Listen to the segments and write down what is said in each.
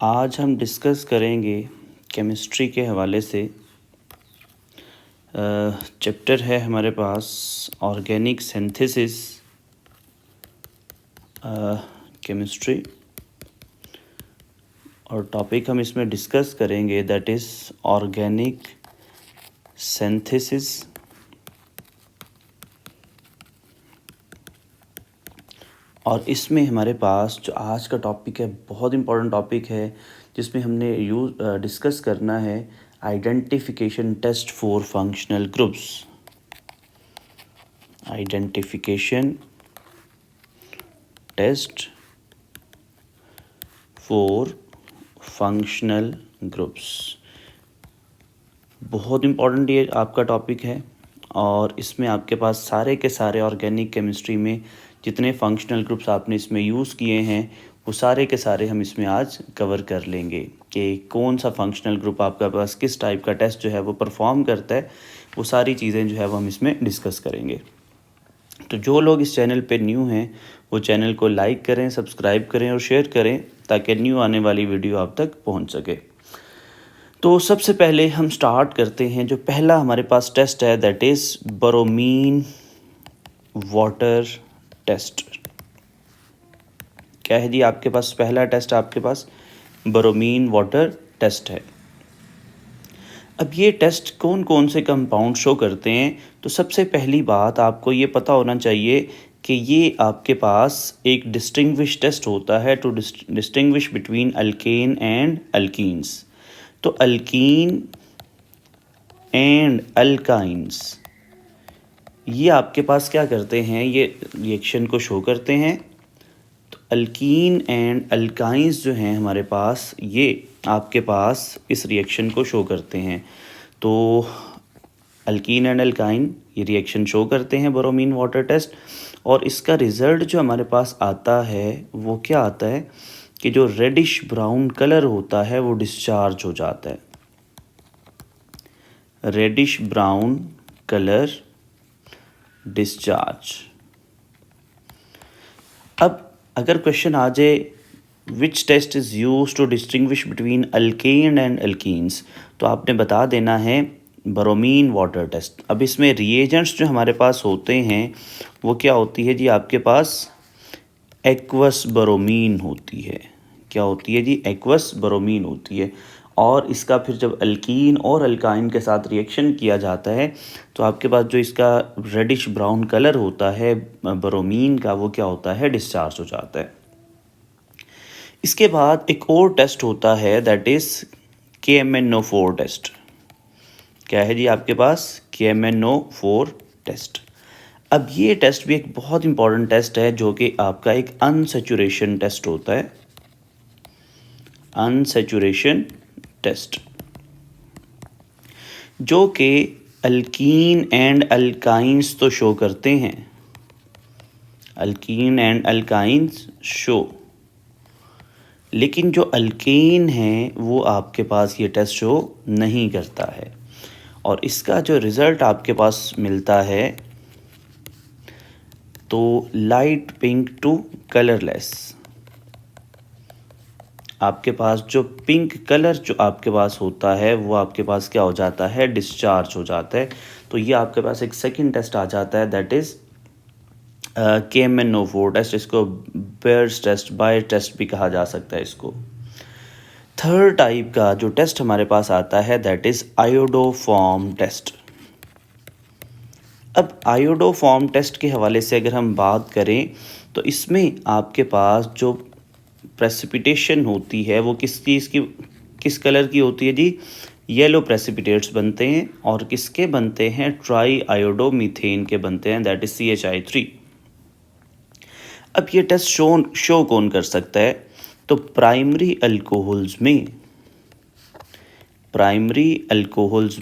आज हम डिस्कस करेंगे केमिस्ट्री के हवाले से। चैप्टर है हमारे पास ऑर्गेनिक सिंथेसिस केमिस्ट्री, और टॉपिक हम इसमें डिस्कस करेंगे दैट इज़ ऑर्गेनिक सिंथेसिस। और इसमें हमारे पास जो आज का टॉपिक है बहुत इम्पोर्टेंट टॉपिक है, जिसमें हमने डिस्कस करना है identification test for functional groups. Identification test for functional groups बहुत इम्पोर्टेंट ये आपका टॉपिक है, और इसमें आपके पास सारे के सारे ऑर्गेनिक केमिस्ट्री में जितने फंक्शनल ग्रुप्स आपने इसमें यूज़ किए हैं वो सारे के सारे हम इसमें आज कवर कर लेंगे कि कौन सा फंक्शनल ग्रुप आपके पास किस टाइप का टेस्ट जो है वो परफॉर्म करता है। वो सारी चीज़ें जो है वो हम इसमें डिस्कस करेंगे। तो जो लोग इस चैनल पे न्यू हैं वो चैनल को लाइक करें, सब्सक्राइब करें और शेयर करें ताकि न्यू आने वाली वीडियो आप तक पहुंच सके। तो सबसे पहले हम स्टार्ट करते हैं। जो पहला हमारे पास टेस्ट है that is bromine water test. क्या है जी आपके पास पहला टेस्ट? आपके पास ब्रोमीन वाटर टेस्ट है। अब ये टेस्ट कौन कौन से कंपाउंड शो करते हैं? तो सबसे पहली बात आपको ये पता होना चाहिए कि ये आपके पास एक डिस्टिंग्विश टेस्ट होता है to distinguish between alkane and alkenes. तो अल्कीन एंड अल्काइंस ये आपके पास क्या करते हैं, ये रिएक्शन को शो करते हैं। तो अल्कीन एंड अल्काइंस जो हैं हमारे पास, ये आपके पास इस रिएक्शन को शो करते हैं। तो अल्कीन एंड अल्काइन ये रिएक्शन शो करते हैं ब्रोमीन वाटर टेस्ट, और इसका रिज़ल्ट जो हमारे पास आता है वो क्या आता है कि जो रेडिश ब्राउन कलर होता है वो डिस्चार्ज हो जाता है। Reddish brown colour discharge. अब अगर क्वेश्चन आ जाए which test is use to distinguish between alkane and alkenes, तो आपने बता देना है ब्रोमीन वाटर टेस्ट। अब इसमें रिएजेंट्स जो हमारे पास होते हैं वो क्या होती है जी आपके पास एक्वस ब्रोमीन होती है। क्या होती है जी? एक्वस ब्रोमीन होती है। और इसका फिर जब अल्कीन और अल्काइन के साथ रिएक्शन किया जाता है तो आपके पास जो इसका रेडिश ब्राउन कलर होता है ब्रोमीन का, वो क्या होता है? डिस्चार्ज हो जाता है। इसके बाद एक और टेस्ट होता है दैट इज़ KMnO4 टेस्ट। क्या है जी आपके पास? KMnO4 test. अब ये टेस्ट भी एक बहुत इंपॉर्टेंट टेस्ट है जो कि आपका एक अनसैचुरेशन टेस्ट होता है। अनसैचुरेशन टेस्ट जो कि अल्कीन एंड अल्काइंस तो शो करते हैं, अल्कीन एंड अल्काइंस शो, लेकिन जो अल्केन है वो आपके पास ये टेस्ट शो नहीं करता है। और इसका जो रिज़ल्ट आपके पास मिलता है तो लाइट पिंक टू कलरलेस। आपके पास जो पिंक कलर जो आपके पास होता है वो आपके पास क्या हो जाता है? डिस्चार्ज हो जाता है। तो ये आपके पास एक सेकंड टेस्ट आ जाता है दैट इज़ KMnO4 टेस्ट। इसको बेयर्स टेस्ट, बायर टेस्ट भी कहा जा सकता है इसको। थर्ड टाइप का जो टेस्ट हमारे पास आता है दैट इज़ आयोडोफॉर्म टेस्ट। अब आयोडोफॉर्म टेस्ट के हवाले से अगर हम बात करें तो इसमें आपके पास जो प्रेसिपिटेशन होती है वो किस कलर की होती है जी? येलो प्रेसिपिटेट्स बनते हैं। और किसके बनते हैं? ट्राई आयोडोमीथेन के बनते हैं, दैट इज़ CHI3। अब ये टेस्ट शो कौन कर सकता है? तो प्राइमरी अल्कोहल्स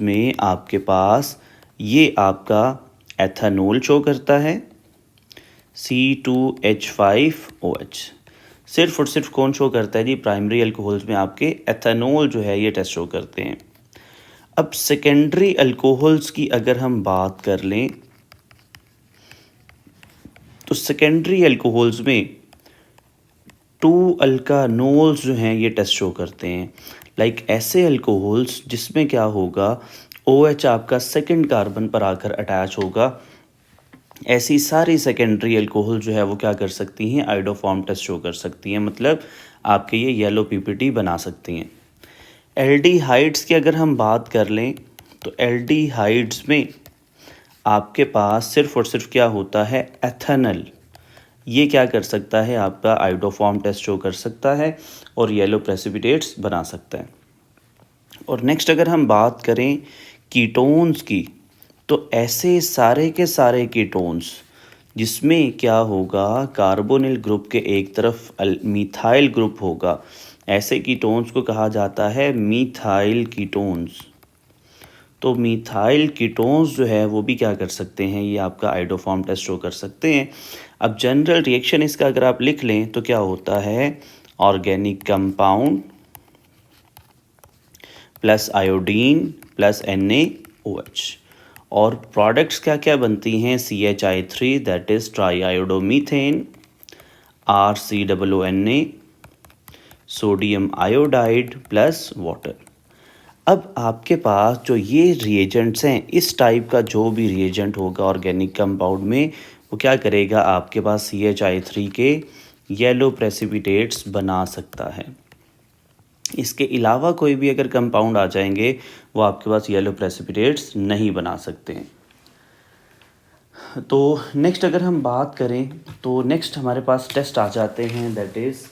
में आपके पास ये आपका एथेनॉल शो करता है, C2H5OH। सिर्फ और सिर्फ कौन शो करता है जी? प्राइमरी अल्कोहल्स में आपके एथेनॉल जो है ये टेस्ट शो करते हैं। अब सेकेंडरी अल्कोहल्स की अगर हम बात कर लें तो सेकेंडरी अल्कोहल्स में 2 अल्कानोल्स जो हैं ये टेस्ट शो करते हैं। लाइक ऐसे अल्कोहल्स जिसमें क्या होगा, OH आपका सेकंड कार्बन पर आकर अटैच होगा, ऐसी सारी सेकेंडरी अल्कोहल जो है वो क्या कर सकती हैं, आइडोफॉर्म टेस्ट शो कर सकती हैं, मतलब आपके ये येलो पीपीटी बना सकती हैं। एल्डिहाइड्स की अगर हम बात कर लें तो एल्डिहाइड्स में आपके पास सिर्फ और सिर्फ क्या होता है, एथेनॉल। ये क्या कर सकता है, आपका आइडोफॉर्म टेस्ट शो कर सकता है और येलो प्रेसिपिटेट्स बना सकता है। और नेक्स्ट अगर हम बात करें कीटोन्स की, तो ऐसे सारे के सारे कीटोन्स जिसमें क्या होगा, कार्बोनिल ग्रुप के एक तरफ मिथाइल ग्रुप होगा, ऐसे कीटोन्स को कहा जाता है मिथाइल कीटोन्स। तो मिथाइल कीटोन्स जो है वो भी क्या कर सकते हैं, ये आपका आइडोफॉर्म टेस्ट शो कर सकते हैं। अब जनरल रिएक्शन इसका अगर आप लिख लें तो क्या होता है, organic compound plus iodine plus NaOH, और प्रोडक्ट्स क्या क्या बनती हैं, CHI3 that is triiodomethane, RCOONA, sodium iodide plus water. अब आपके पास जो ये रिएजेंट्स हैं, इस टाइप का जो भी रिएजेंट होगा ऑर्गेनिक कंपाउंड में, वो क्या करेगा, आपके पास CHI3 के येलो प्रेसिपिटेट्स बना सकता है। इसके अलावा कोई भी अगर कंपाउंड आ जाएंगे वो आपके पास येलो प्रेसिपिटेट्स नहीं बना सकते हैं। तो नेक्स्ट अगर हम बात करें तो नेक्स्ट हमारे पास टेस्ट आ जाते हैं, that is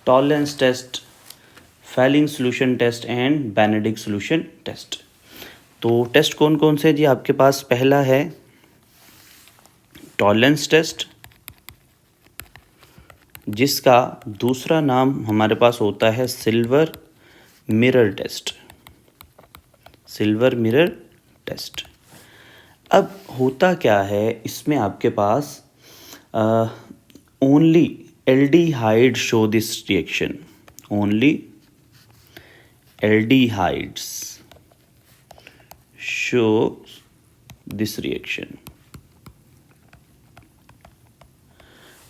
Tollens test, Fehling solution test and Benedict solution test. तो टेस्ट कौन कौन से जी आपके पास, पहला है टॉलरेंस टेस्ट, जिसका दूसरा नाम हमारे पास होता है silver mirror test, silver mirror test. अब होता क्या है इसमें, आपके पास only aldehyde show this reaction, only aldehydes show this reaction.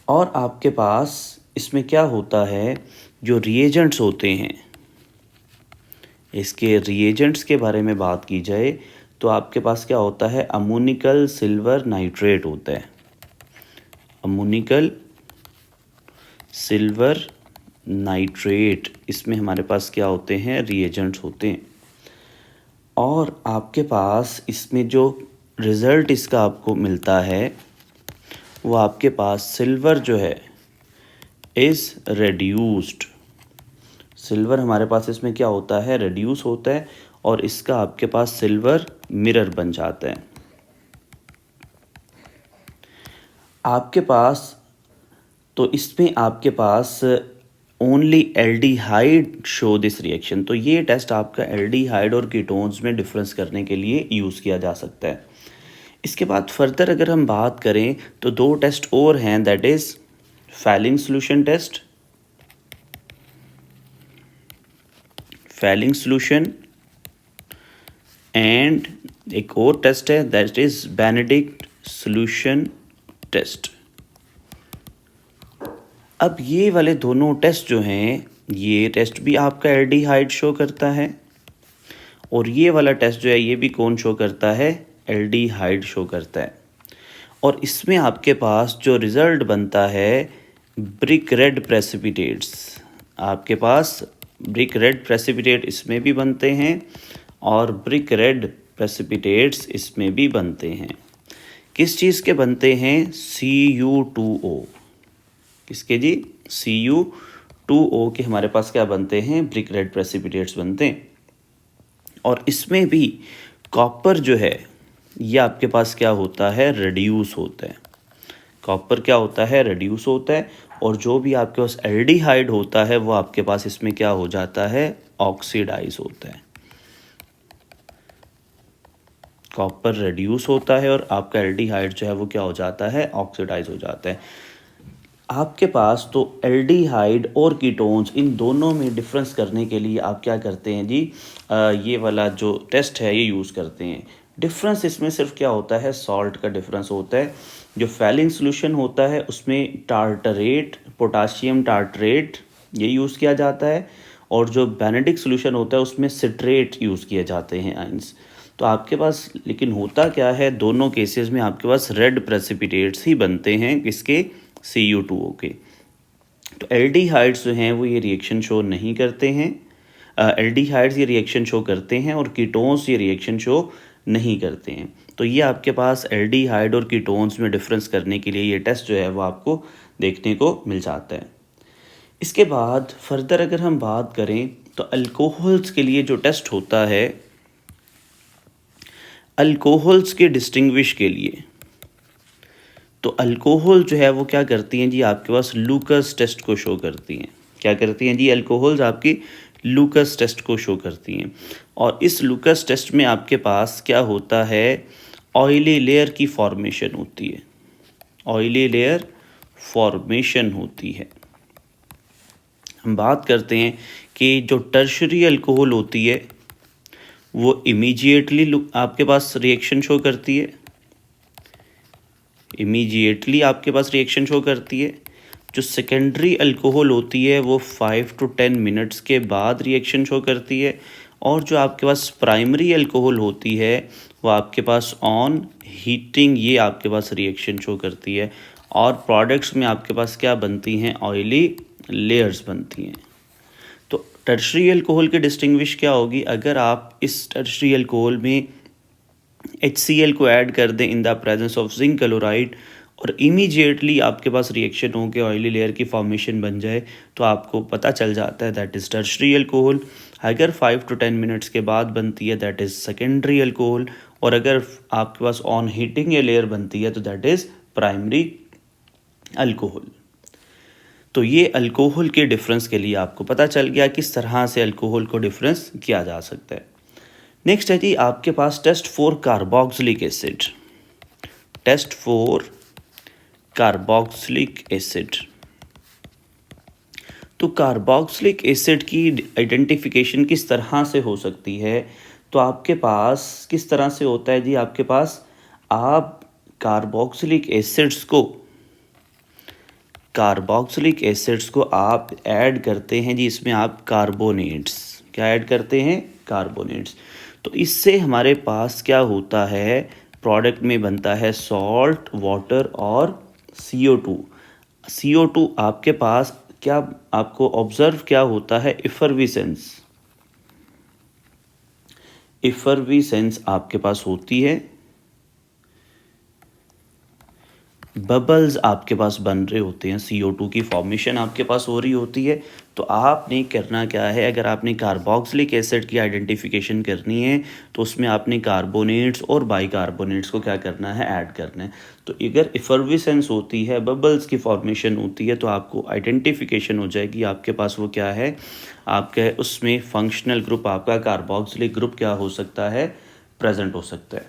और आपके पास इसमें क्या होता है, जो रिएजेंट्स होते हैं, इसके रिएजेंट्स के बारे में बात की जाए तो आपके पास क्या होता है, अमोनिकल सिल्वर नाइट्रेट होता है, अमोनिकल सिल्वर नाइट्रेट, इसमें हमारे पास क्या होते हैं, रिएजेंट्स होते हैं। और आपके पास इसमें जो रिज़ल्ट इसका आपको मिलता है वो आपके पास सिल्वर जो है इज़ रेड्यूस्ड, सिल्वर हमारे पास इसमें क्या होता है, रेड्यूस होता है, और इसका आपके पास सिल्वर मिरर बन जाता है। आपके पास तो इसमें आपके पास only aldehyde show this reaction. तो ये टेस्ट आपका एल्डिहाइड और कीटोन्स में डिफरेंस करने के लिए यूज़ किया जा सकता है। इसके बाद फर्दर अगर हम बात करें तो 2 टेस्ट और हैं, that is Fehling solution test, Fehling solution, and एक और टेस्ट है that is Benedict solution test. अब ये वाले दोनों टेस्ट जो हैं, ये टेस्ट भी आपका एल्डिहाइड शो करता है, और ये वाला टेस्ट जो है ये भी कौन शो करता है, एल्डिहाइड शो करता है। और इसमें आपके पास जो रिज़ल्ट बनता है, ब्रिक रेड प्रेसिपिटेट्स, आपके पास ब्रिक रेड प्रेसिपिटेट इसमें भी बनते हैं और ब्रिक रेड प्रेसिपिटेट्स इसमें भी बनते हैं। किस चीज़ के बनते हैं, Cu2O, किसके जी, Cu2O के हमारे पास क्या बनते हैं, ब्रिक रेड प्रेसिपिटेट्स बनते हैं। और इसमें भी कॉपर जो है ये आपके पास क्या होता है, रेड्यूस होता है, कॉपर क्या होता है, रेड्यूस होता है, और जो भी आपके पास एल्डिहाइड होता है वो आपके पास इसमें क्या हो जाता है, ऑक्सीडाइज होता है। कॉपर रेड्यूस होता है और आपका एल्डिहाइड जो है वो क्या हो जाता है, ऑक्सीडाइज हो जाता है। आपके पास तो एल्डिहाइड और कीटोन्स इन दोनों में डिफरेंस करने के लिए आप क्या करते हैं जी, ये वाला जो टेस्ट है ये यूज़ करते हैं। डिफरेंस इसमें सिर्फ क्या होता है, सॉल्ट का डिफरेंस होता है। जो फैलिंग सोल्यूशन होता है उसमें टार्टरेट, पोटाशियम टार्टरेट ये यूज़ किया जाता है, और जो बेनेडिक्ट सोल्यूशन होता है उसमें सिट्रेट यूज़ किए जाते हैं आइंस। तो आपके पास लेकिन होता क्या है, दोनों केसेस में आपके पास रेड प्रेसिपिटेट्स ही बनते हैं, किसके, CU2O के। तो एल्डिहाइड्स जो हैं वो ये रिएक्शन शो नहीं करते हैं, एल्डिहाइड्स ये रिएक्शन शो करते हैं, और कीटोन्स ये रिएक्शन शो नहीं करते हैं। तो ये आपके पास एल्डिहाइड और कीटोन्स में डिफरेंस करने के लिए ये टेस्ट जो है वो आपको देखने को मिल जाता है। इसके बाद फर्दर अगर हम बात करें तो अल्कोहल्स के लिए जो टेस्ट होता है, अल्कोहल्स के डिस्टिंग्विश के लिए, तो अल्कोहल जो है वो क्या करती हैं जी, आपके पास लूकस टेस्ट को शो करती हैं। क्या करती हैं जी, अल्कोहल्स आपकी लूकस टेस्ट को शो करती हैं। और इस लूकस टेस्ट में आपके पास क्या होता है, ऑयली लेयर की फॉर्मेशन होती है, ऑयली लेयर फॉर्मेशन होती है। हम बात करते हैं कि जो टर्शरी अल्कोहल होती है वो इमीडिएटली आपके पास रिएक्शन शो करती है, इमीडिएटली आपके पास रिएक्शन शो करती है। जो सेकेंडरी अल्कोहल होती है वो 5 to 10 मिनट्स के बाद रिएक्शन शो करती है, और जो आपके पास प्राइमरी अल्कोहल होती है वो आपके पास ऑन हीटिंग ये आपके पास रिएक्शन शो करती है, और प्रोडक्ट्स में आपके पास क्या बनती हैं, ऑयली लेयर्स बनती हैं। तो टर्शरी अल्कोहल की डिस्टिंग्विश क्या होगी, अगर आप इस टर्शरी अल्कोहल में HCl को ऐड कर दें in the presence of zinc chloride, और इमीडिएटली आपके पास रिएक्शन हो के ऑयली लेयर की फॉर्मेशन बन जाए, तो आपको पता चल जाता है दैट इज़ टर्शरी अल्कोहल। अगर 5 to 10 मिनट्स के बाद बनती है दैट इज़ सेकेंडरी अल्कोहल, और अगर आपके पास ऑन हीटिंग ये लेयर बनती है तो दैट इज़ प्राइमरी अल्कोहल। तो ये अल्कोहल के डिफरेंस के लिए आपको पता चल गया किस तरह से अल्कोहल को डिफरेंस किया जा सकता है। नेक्स्ट है जी आपके पास test for carboxylic acid, test for carboxylic acid. तो कार्बोक्सिलिक एसिड की आइडेंटिफिकेशन किस तरह से हो सकती है, तो आपके पास किस तरह से होता है जी, आपके पास आप कार्बोक्सिलिक एसिड्स को आप ऐड करते हैं जी, इसमें आप कार्बोनेट्स, क्या ऐड करते हैं, कार्बोनेट्स। तो इससे हमारे पास क्या होता है, प्रोडक्ट में बनता है सॉल्ट, वाटर और CO2 आपके पास क्या आपको ऑब्जर्व क्या होता है, इफरविसेंस आपके पास होती है, बबल्स आपके पास बन रहे होते हैं, CO2 की फॉर्मेशन आपके पास हो रही होती है। तो आपने करना क्या है, अगर आपने कार्बोक्सिलिक एसिड की आइडेंटिफिकेशन करनी है तो उसमें आपने कार्बोनेट्स और बाइकार्बोनेट्स को क्या करना है, ऐड करना है। तो अगर इफरविसेंस होती है, बबल्स की फॉर्मेशन होती है, तो आपको आइडेंटिफिकेशन हो जाएगी आपके पास वो क्या है, आपके उसमें फंक्शनल ग्रुप आपका कार्बोक्सिलिक ग्रुप क्या हो सकता है, प्रेजेंट हो सकता है।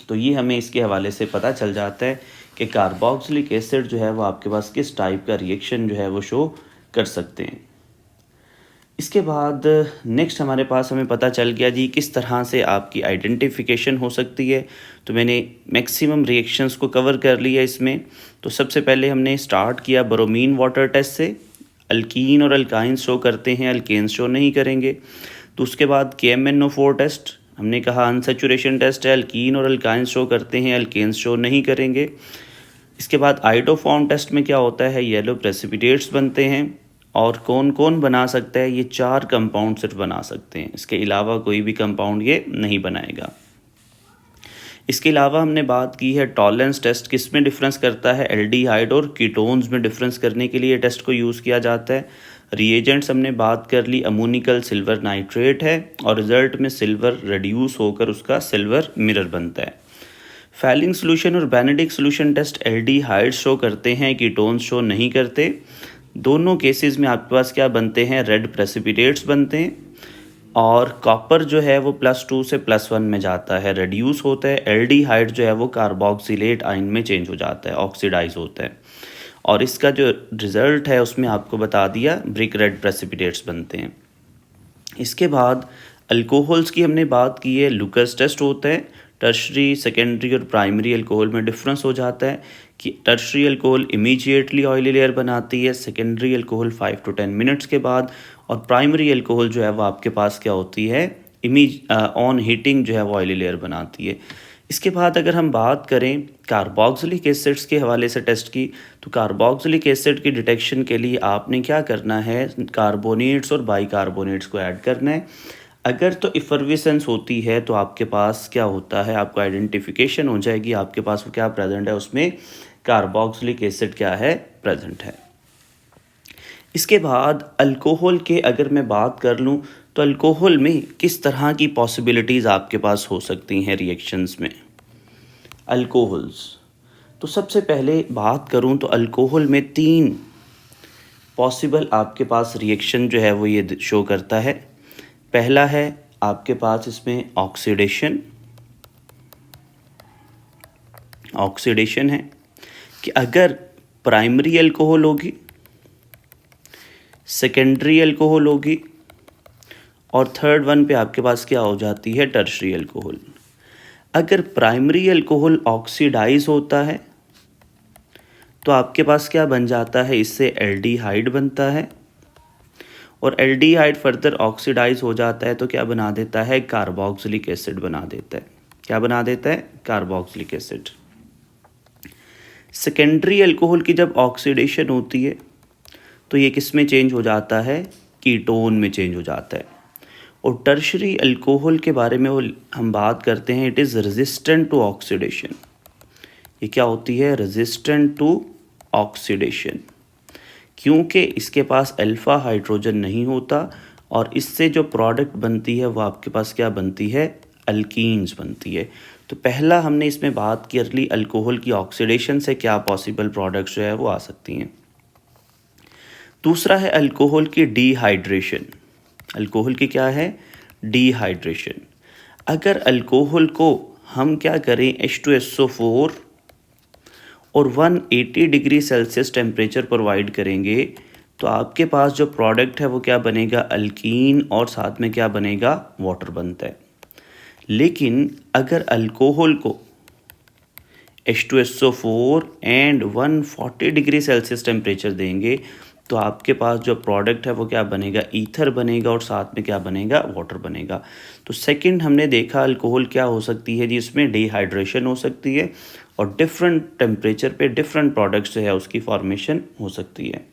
तो ये हमें इसके हवाले से पता चल जाता है कि कार्बोक्सिलिक एसिड जो है वो आपके पास किस टाइप का रिएक्शन जो है वो शो कर सकते हैं। इसके बाद नेक्स्ट हमारे पास हमें पता चल गया जी किस तरह से आपकी आइडेंटिफिकेशन हो सकती है। तो मैंने मैक्सिमम रिएक्शंस को कवर कर लिया इसमें। तो सबसे पहले हमने स्टार्ट किया ब्रोमीन वाटर टेस्ट से, अल्कीन और अल्काइन शो करते हैं, अल्केन्स शो नहीं करेंगे। तो उसके बाद KMnO4 टेस्ट, हमने कहा अनसेचुरेशन टेस्ट है, अल्कीन और अल्काइन शो करते हैं, अल्केन्स शो नहीं करेंगे। इसके बाद आइडोफॉर्म टेस्ट में क्या होता है, येलो प्रेसिपिटेट्स बनते हैं, और कौन कौन बना सकता है, ये 4 कंपाउंड सिर्फ बना सकते हैं, इसके अलावा कोई भी कंपाउंड ये नहीं बनाएगा। इसके अलावा हमने बात की है टॉलरेंस टेस्ट, किस में डिफरेंस करता है, एल्डिहाइड और कीटोन्स में डिफरेंस करने के लिए टेस्ट को यूज़ किया जाता है। रिएजेंट्स हमने बात कर ली, अमोनिकल सिल्वर नाइट्रेट है, और रिजल्ट में सिल्वर रिड्यूस होकर उसका सिल्वर मिरर बनता है। फैलिंग सोल्यूशन और Benedict solution test aldehyde show करते हैं, कीटोन्स शो नहीं करते। दोनों केसेस में आपके पास क्या बनते हैं, रेड प्रेसिपिटेट्स बनते हैं, और कॉपर जो है वो +2 से +1 में जाता है, रिड्यूस होता है। एल्डिहाइड जो है वो कार्बोक्सिलेट आयन में चेंज हो जाता है, ऑक्सीडाइज होता है, और इसका जो रिज़ल्ट है उसमें आपको बता दिया ब्रिक रेड प्रेसिपिटेट्स बनते हैं। इसके बाद अल्कोहल्स की हमने बात की है, लूकस टेस्ट होता है, टर्शरी, सेकेंडरी और प्राइमरी अल्कोहल में डिफरेंस हो जाता है कि tertiary alcohol immediately oily layer बनाती है, सेकेंडरी अल्कोहल 5 to 10 मिनट्स के बाद, और प्राइमरी अल्कोहल जो है वो आपके पास क्या होती है, ऑन हीटिंग जो है वो ऑयली लेयर बनाती है। इसके बाद अगर हम बात करें कार्बोक्सिलिक एसिड्स के हवाले से टेस्ट की, तो कार्बोक्सिलिक एसिड की डिटेक्शन के लिए आपने क्या करना है, कार्बोनेट्स और बाइकार्बोनेट्स को ऐड करना है। अगर तो इफर्विसेंस होती है तो आपके पास क्या होता है, आपको आइडेंटिफिकेशन हो जाएगी आपके पास वो क्या प्रेजेंट है, उसमें कार्बोक्सिलिक एसिड क्या है, प्रेजेंट है। इसके बाद अल्कोहल के अगर मैं बात कर लूँ तो अल्कोहल में किस तरह की पॉसिबिलिटीज़ आपके पास हो सकती हैं रिएक्शंस में। अल्कोहल्स, तो सबसे पहले बात करूँ तो अल्कोहल में 3 पॉसिबल आपके पास रिएक्शन जो है वो ये शो करता है। पहला है आपके पास इसमें ऑक्सीडेशन है कि अगर प्राइमरी अल्कोहल होगी, सेकेंडरी अल्कोहल होगी, और थर्ड वन पे आपके पास क्या हो जाती है, टर्शरी अल्कोहल। अगर प्राइमरी अल्कोहल ऑक्सीडाइज होता है तो आपके पास क्या बन जाता है, इससे एल्डिहाइड बनता है, और एल्डिहाइड फर्दर ऑक्सीडाइज हो जाता है तो क्या बना देता है, कार्बोक्सिलिक एसिड बना देता है। क्या बना देता है, कार्बोक्सिलिक एसिड। सेकेंडरी अल्कोहल की जब ऑक्सीडेशन होती है तो ये किस में चेंज हो जाता है, कीटोन में चेंज हो जाता है। और टर्शरी अल्कोहल के बारे में वो हम बात करते हैं, it is resistant to oxidation. ये क्या होती है, रेजिस्टेंट टू ऑक्सीडेशन, क्योंकि इसके पास अल्फ़ा हाइड्रोजन नहीं होता, और इससे जो प्रोडक्ट बनती है वो आपके पास क्या बनती है, अल्कीन्स बनती है। तो पहला हमने इसमें बात कर ली अल्कोहल की ऑक्सीडेशन से क्या पॉसिबल प्रोडक्ट्स जो है वो आ सकती हैं। दूसरा है अल्कोहल की डिहाइड्रेशन। अल्कोहल की क्या है, डिहाइड्रेशन। अगर अल्कोहल को हम क्या करें, H2SO4 और 180 डिग्री सेल्सियस टेम्परेचर प्रोवाइड करेंगे तो आपके पास जो प्रोडक्ट है वो क्या बनेगा, अल्कीन, और साथ में क्या बनेगा, वाटर बनता है। लेकिन अगर अल्कोहल को H2SO4 and 140 degree Celsius temperature देंगे तो आपके पास जो प्रोडक्ट है वो क्या बनेगा, ईथर बनेगा, और साथ में क्या बनेगा, वाटर बनेगा। तो सेकंड हमने देखा अल्कोहल क्या हो सकती है जी, इसमें डिहाइड्रेशन हो सकती है, और डिफरेंट टेम्परेचर पे डिफरेंट प्रोडक्ट्स जो है उसकी फॉर्मेशन हो सकती है।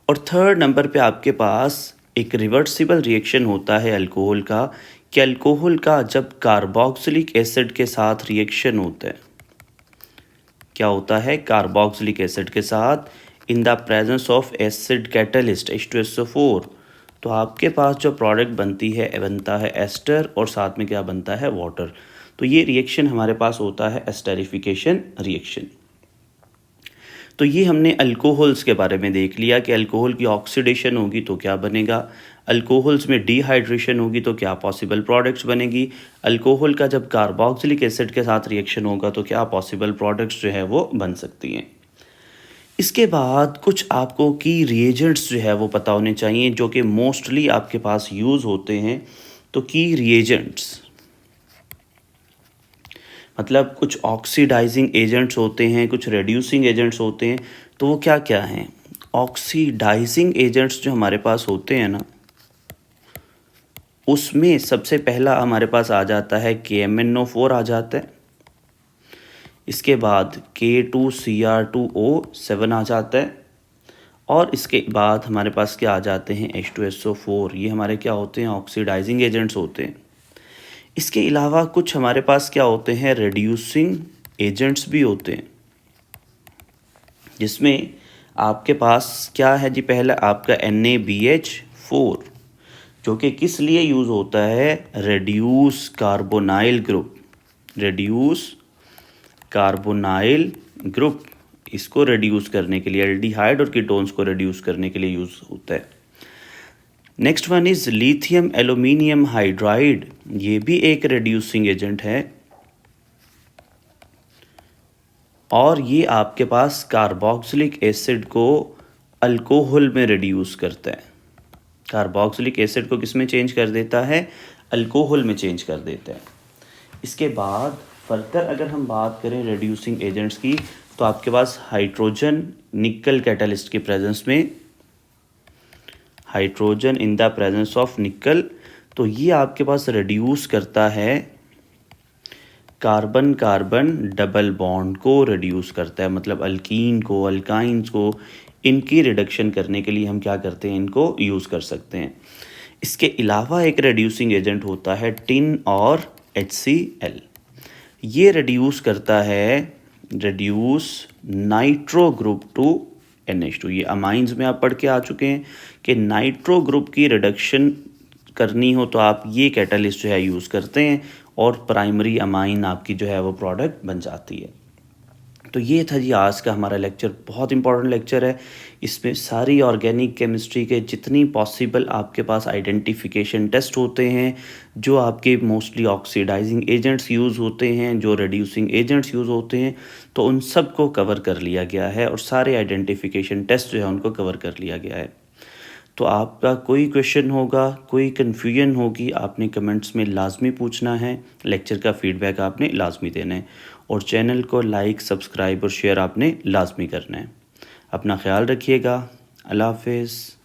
और थर्ड नंबर पे आपके पास एक रिवर्सिबल रिएक्शन होता है अल्कोहल का, कि अल्कोहल का जब कार्बोक्सिलिक एसिड के साथ रिएक्शन होता है, क्या होता है, कार्बोक्सिलिक एसिड के साथ in the presence of acid catalyst H2SO4, तो आपके पास जो प्रोडक्ट बनती है बनता है एस्टर, और साथ में क्या बनता है, वाटर। तो ये रिएक्शन हमारे पास होता है एस्टरिफिकेशन रिएक्शन। तो ये हमने अल्कोहल्स के बारे में देख लिया कि अल्कोहल की ऑक्सीडेशन होगी तो क्या बनेगा, अल्कोहल्स में डिहाइड्रेशन होगी तो क्या पॉसिबल प्रोडक्ट्स बनेगी, अल्कोहल का जब कार्बोक्सिलिक एसिड के साथ रिएक्शन होगा तो क्या पॉसिबल प्रोडक्ट्स जो है वो बन सकती हैं। इसके बाद कुछ आपको की रिएजेंट्स जो है वो पता होने चाहिए जो कि मोस्टली आपके पास यूज़ होते हैं। तो की रिएजेंट्स मतलब कुछ ऑक्सीडाइजिंग एजेंट्स होते हैं, कुछ रिड्यूसिंग एजेंट्स होते हैं। तो वो क्या क्या हैं, ऑक्सीडाइजिंग एजेंट्स जो हमारे पास होते हैं ना, उसमें सबसे पहला हमारे पास आ जाता है KMnO4 आ जाता है। इसके बाद K2Cr2O7 आ जाता है, और इसके बाद हमारे पास क्या आ जाते हैं, H2SO4। ये हमारे क्या होते हैं, ऑक्सीडाइजिंग एजेंट्स होते हैं। इसके अलावा कुछ हमारे पास क्या होते हैं, रिड्यूसिंग एजेंट्स भी होते हैं, जिसमें आपके पास क्या है जी, पहला आपका NaBH4 जो कि किस लिए यूज़ होता है, reduce carbonyl group, reduce carbonyl group, इसको रिड्यूस करने के लिए, एल्डिहाइड और कीटोन्स को रिड्यूस करने के लिए यूज़ होता है। Next one is lithium aluminium hydride, ये भी एक रिड्यूसिंग एजेंट है, और ये आपके पास कार्बोक्सिलिक एसिड को अल्कोहल में रिड्यूस करता है। कार्बोक्सिलिक एसिड को किस में चेंज कर देता है, अल्कोहल में चेंज कर देता है। इसके बाद फर्दर अगर हम बात करें रिड्यूसिंग एजेंट्स की, तो आपके पास हाइड्रोजन निकल कैटलिस्ट के प्रेजेंस में, hydrogen in the presence of निकल, तो ये आपके पास रिड्यूस करता है कार्बन कार्बन डबल बॉन्ड को रिड्यूस करता है, मतलब अल्कीन को, अल्काइंस को, इनकी रिडक्शन करने के लिए हम क्या करते हैं, इनको यूज़ कर सकते हैं। इसके अलावा एक रिड्यूसिंग एजेंट होता है टिन और HCl। ये रिड्यूस करता है, reduce nitro group to NH2। ये अमाइंस में आप पढ़ के आ चुके हैं कि नाइट्रो ग्रुप की रिडक्शन करनी हो तो आप ये कैटलिस्ट जो है यूज़ करते हैं और प्राइमरी अमाइन आपकी जो है वो प्रोडक्ट बन जाती है। तो ये था जी आज का हमारा लेक्चर, बहुत इंपॉर्टेंट लेक्चर है। इसमें सारी ऑर्गेनिक केमिस्ट्री के जितनी पॉसिबल आपके पास आइडेंटिफिकेशन टेस्ट होते हैं, जो आपके मोस्टली ऑक्सीडाइजिंग एजेंट्स यूज़ होते हैं, जो रिड्यूसिंग एजेंट्स यूज़ होते हैं, तो उन सब को कवर कर लिया गया है और सारे आइडेंटिफिकेशन टेस्ट जो है उनको कवर कर लिया गया है। तो आपका कोई क्वेश्चन होगा, कोई कन्फ्यूजन होगी, आपने कमेंट्स में लाजमी पूछना है, लेक्चर का फीडबैक आपने लाजमी देना है और चैनल को लाइक, सब्सक्राइब और शेयर आपने लाजमी करना है। अपना ख्याल रखिएगा। अल्लाह हाफिज़।